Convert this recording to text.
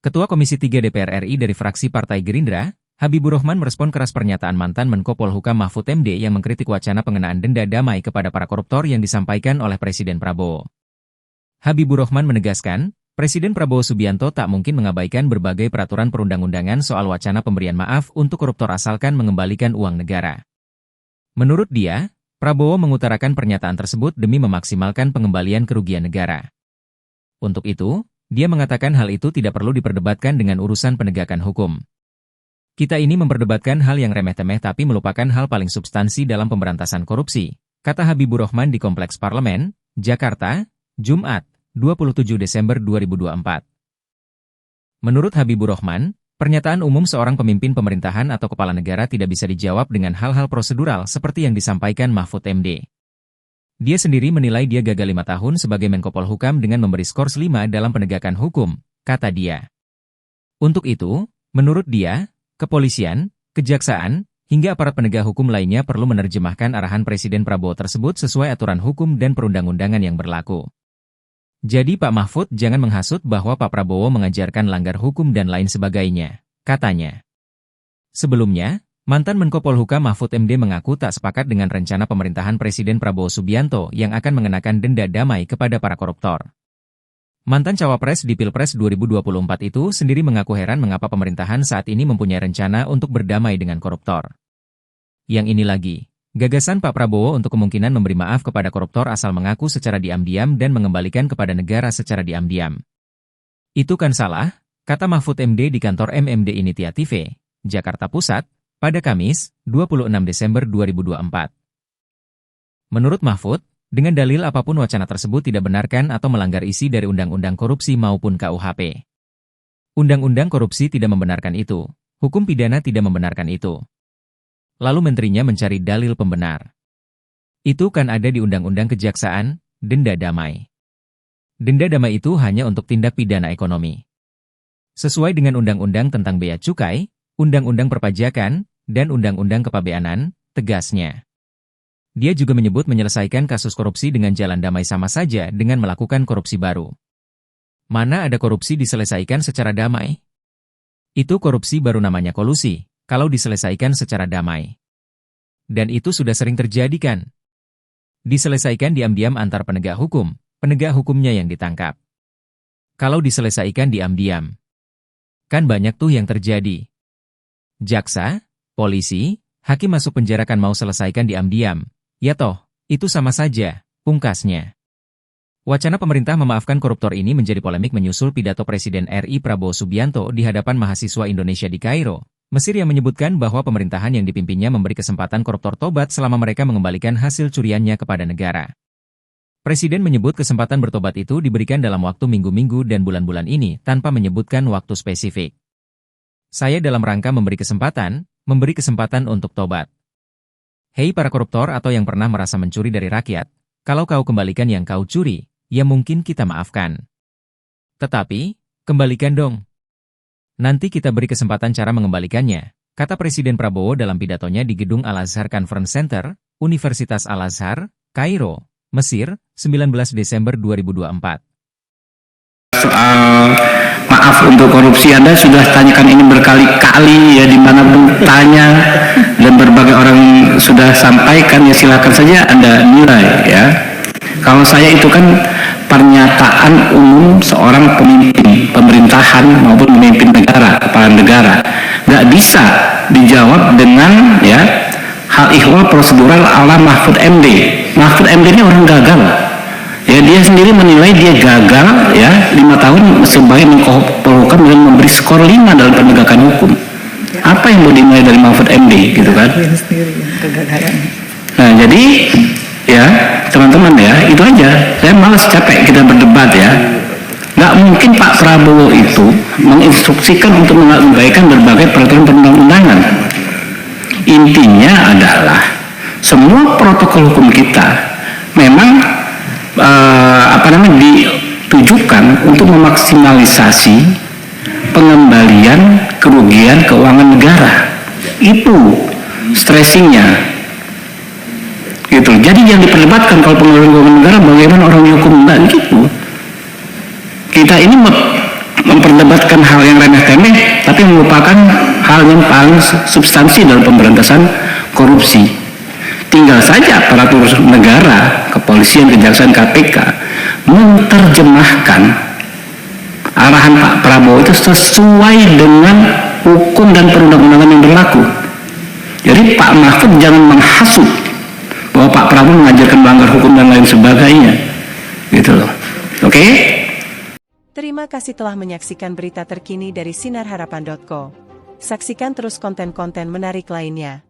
Ketua Komisi 3 DPR RI dari fraksi Partai Gerindra, Habibur Rahman merespon keras pernyataan mantan Menko Polhukam Mahfud MD yang mengkritik wacana pengenaan denda damai kepada para koruptor yang disampaikan oleh Presiden Prabowo. Habibur Rahman menegaskan, Presiden Prabowo Subianto tak mungkin mengabaikan berbagai peraturan perundang-undangan soal wacana pemberian maaf untuk koruptor asalkan mengembalikan uang negara. Menurut dia, Prabowo mengutarakan pernyataan tersebut demi memaksimalkan pengembalian kerugian negara. Untuk itu, dia mengatakan hal itu tidak perlu diperdebatkan dengan urusan penegakan hukum. Kita ini memperdebatkan hal yang remeh-temeh tapi melupakan hal paling substansi dalam pemberantasan korupsi, kata Habibur Rahman di Kompleks Parlemen, Jakarta, Jumat, 27 Desember 2024. Menurut Habibur Rahman, pernyataan umum seorang pemimpin pemerintahan atau kepala negara tidak bisa dijawab dengan hal-hal prosedural seperti yang disampaikan Mahfud MD. Dia sendiri menilai dia gagal 5 tahun sebagai Menko Polhukam dengan memberi skor 5 dalam penegakan hukum, kata dia. Untuk itu, menurut dia, kepolisian, kejaksaan, hingga aparat penegak hukum lainnya perlu menerjemahkan arahan Presiden Prabowo tersebut sesuai aturan hukum dan perundang-undangan yang berlaku. Jadi Pak Mahfud jangan menghasut bahwa Pak Prabowo mengajarkan langgar hukum dan lain sebagainya, katanya. Sebelumnya, mantan Menko Polhukam Mahfud MD mengaku tak sepakat dengan rencana pemerintahan Presiden Prabowo Subianto yang akan mengenakan denda damai kepada para koruptor. Mantan cawapres di Pilpres 2024 itu sendiri mengaku heran mengapa pemerintahan saat ini mempunyai rencana untuk berdamai dengan koruptor. Yang ini lagi, gagasan Pak Prabowo untuk kemungkinan memberi maaf kepada koruptor asal mengaku secara diam-diam dan mengembalikan kepada negara secara diam-diam. Itu kan salah, kata Mahfud MD di kantor MMD Initiative, Jakarta Pusat, pada Kamis, 26 Desember 2024. Menurut Mahfud, dengan dalil apapun wacana tersebut tidak benarkan atau melanggar isi dari Undang-Undang Korupsi maupun KUHP. Undang-Undang Korupsi tidak membenarkan itu, hukum pidana tidak membenarkan itu. Lalu menterinya mencari dalil pembenar. Itu kan ada di Undang-Undang Kejaksaan, denda damai. Denda damai itu hanya untuk tindak pidana ekonomi. Sesuai dengan Undang-Undang tentang Bea Cukai, Undang-Undang Perpajakan, dan Undang-Undang Kepabeanan, tegasnya. Dia juga menyebut menyelesaikan kasus korupsi dengan jalan damai sama saja dengan melakukan korupsi baru. Mana ada korupsi diselesaikan secara damai? Itu korupsi baru namanya kolusi, kalau diselesaikan secara damai. Dan itu sudah sering terjadi kan? Diselesaikan diam-diam antar penegak hukumnya yang ditangkap. Kalau diselesaikan diam-diam, kan banyak tuh yang terjadi. Jaksa, polisi, hakim masuk penjara kan mau selesaikan diam-diam. Ya toh, itu sama saja, pungkasnya. Wacana pemerintah memaafkan koruptor ini menjadi polemik menyusul pidato Presiden RI Prabowo Subianto di hadapan mahasiswa Indonesia di Kairo, Mesir yang menyebutkan bahwa pemerintahan yang dipimpinnya memberi kesempatan koruptor tobat selama mereka mengembalikan hasil curiannya kepada negara. Presiden menyebut kesempatan bertobat itu diberikan dalam waktu minggu-minggu dan bulan-bulan ini tanpa menyebutkan waktu spesifik. Saya dalam rangka memberi kesempatan untuk tobat. Hei para koruptor atau yang pernah merasa mencuri dari rakyat, kalau kau kembalikan yang kau curi, ya mungkin kita maafkan. Tetapi, kembalikan dong. Nanti kita beri kesempatan cara mengembalikannya, kata Presiden Prabowo dalam pidatonya di Gedung Al-Azhar Conference Center, Universitas Al-Azhar, Kairo, Mesir, 19 Desember 2024. Soal maaf untuk korupsi Anda sudah tanyakan ini berkali-kali ya, dimanapun tanya dan berbagai orang sudah sampaikan, ya silakan saja Anda nilai ya. Kalau saya itu kan pernyataan umum seorang pemimpin pemerintahan maupun pemimpin negara, kepala negara, nggak bisa dijawab dengan ya hal ihwal prosedural ala Mahfud MD. Mahfud MD ini orang gagal. Ya, dia sendiri menilai dia gagal ya 5 tahun sebagai Menko Polhukam dengan memberi skor 5 dalam penegakan hukum. Apa yang mau dinilai dari Mahfud MD gitu kan? Nah, jadi ya teman-teman ya, itu aja. Saya malas capek kita berdebat ya. Nggak mungkin Pak Prabowo itu menginstruksikan untuk mengabaikan berbagai peraturan perundang-undangan. Intinya adalah semua protokol hukum kita memang ditujukan untuk memaksimalisasi pengembalian kerugian keuangan negara. Itu stressingnya gitu. Jadi yang diperdebatkan kalau pengembalian keuangan negara bagaimana orang dihukum, enggak gitu. Kita ini memperdebatkan hal yang remeh-temeh, tapi melupakan hal yang paling substansi dalam pemberantasan korupsi. Tinggal saja aparatur negara, kepolisian, kejaksaan, KPK menerjemahkan arahan Pak Prabowo itu sesuai dengan hukum dan perundang-undangan yang berlaku. Jadi Pak Mahfud jangan menghasut bahwa Pak Prabowo mengajarkan melanggar hukum dan lain sebagainya, gitu loh. Oke? Terima kasih telah menyaksikan berita terkini dari sinarharapan.co. Saksikan terus konten-konten menarik lainnya.